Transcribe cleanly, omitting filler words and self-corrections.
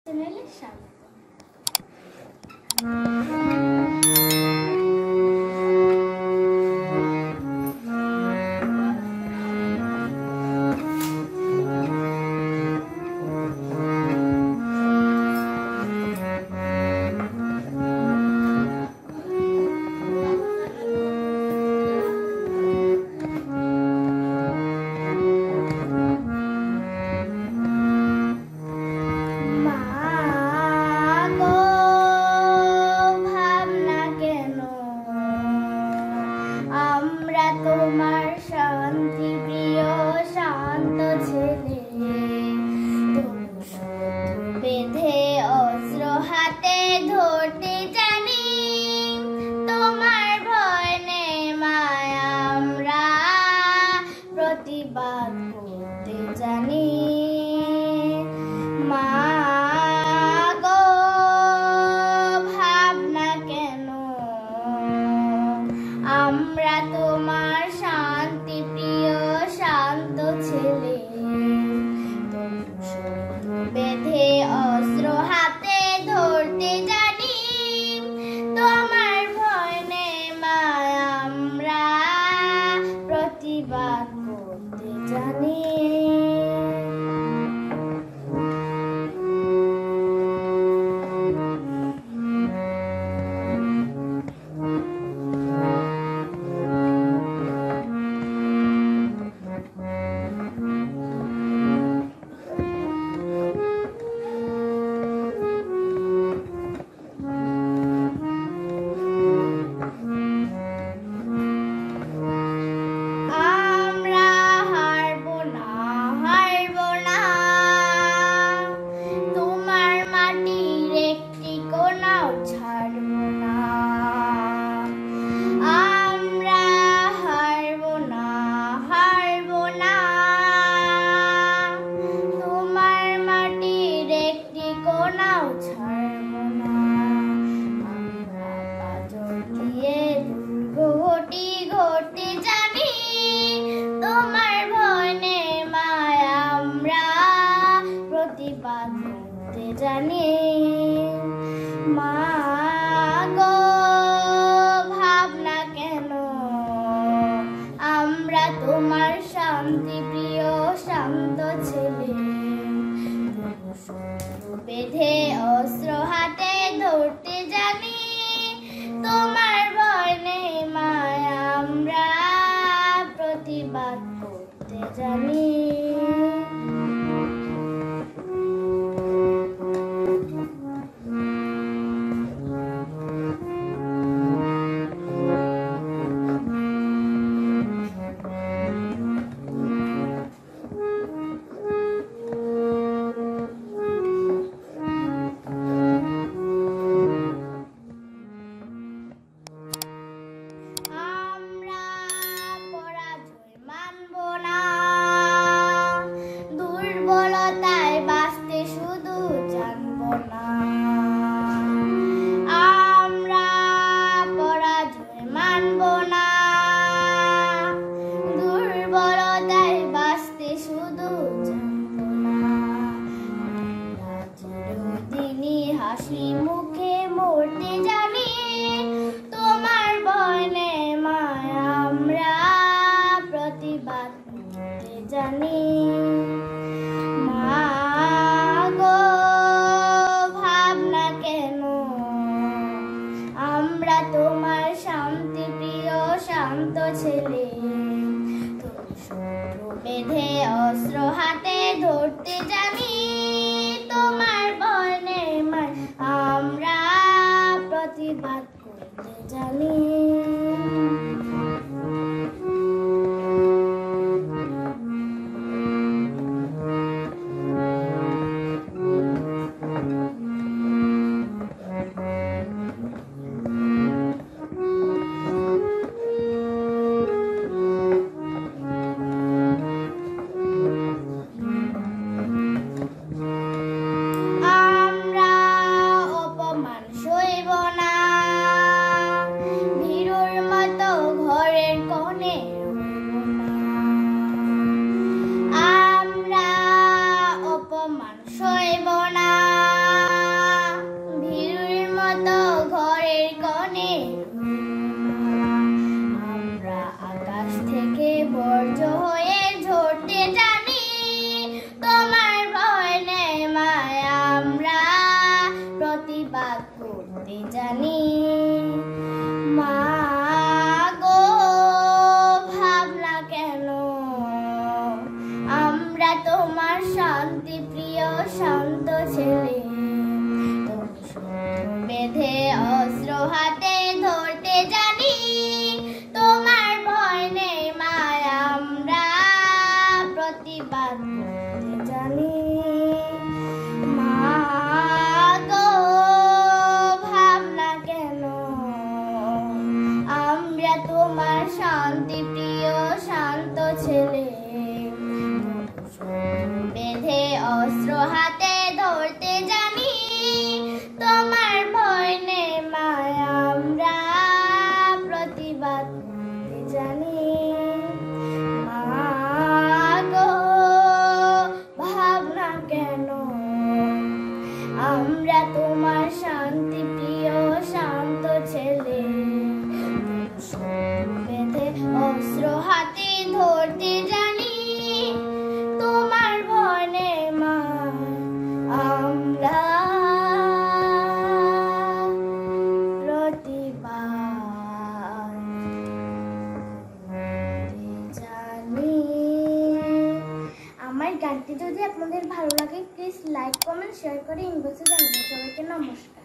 চ্যানেলে স্বাগত। তোমার শান্তি প্রিয় শান্ত ছেলে, বেঁধে অস্ত্র হাতে ধরতে জানি, তোমার ভয় নেই মায়া, আমরা প্রতিবাদ করতে জানি। মা গো ভাবনা কেন, আমরা তোমার শান্তি প্রিয় শান্ত ছেলে, বেঁধে অস্ত্র হাতে ধরতে জানি, তোমার ভয় নেই মায়া, আমরা প্রতিবাদ করতে জানি। জানি মা গো ভাবনা কেন, আমরা তোমার শান্তি প্রিয় শান্ত ছেলে, বেঁধে অস্ত্র হাতে ধরতে জানি, তোমার ভয় নেই মায়া, আমরা প্রতিবাদ করতে জানি। হাসি মুখে মরতে জানি, তোমার ভয় নেই মায়া, আমরা প্রতিবাদ করতে জানি। মা গো ভাবনা কেন, আমরা তোমার শান্তি প্রিয় শান্ত ছেলে, বেঁধে অস্ত্র হাতে ধরতে জানি, তোমার ভয় নেই মায়া, আমরা প্রতিবাদ করতে জানি। অপমান সইব না, শান্তি প্রিয় শান্ত ছেলে, বেঁধে অস্ত্র হাতে ধরতে জানি, তোমার ভয় নেই মায় আমরা প্রতিবাদ করতে জানি। মা গো ভাবনা কেন, আমরা তোমার শান্তি প্রিয় শান্ত ছেলে, বেঁধে অস্ত্র হাতে ধরতে জানি, তোমার ভয় নেই মা আমরা প্রতিবাদ জানি। আমার গানটি যদি আপনাদের ভালো লাগে প্লিজ লাইক কমেন্ট শেয়ার করে ইনবক্সে জানাবেন। সবাইকে নমস্কার।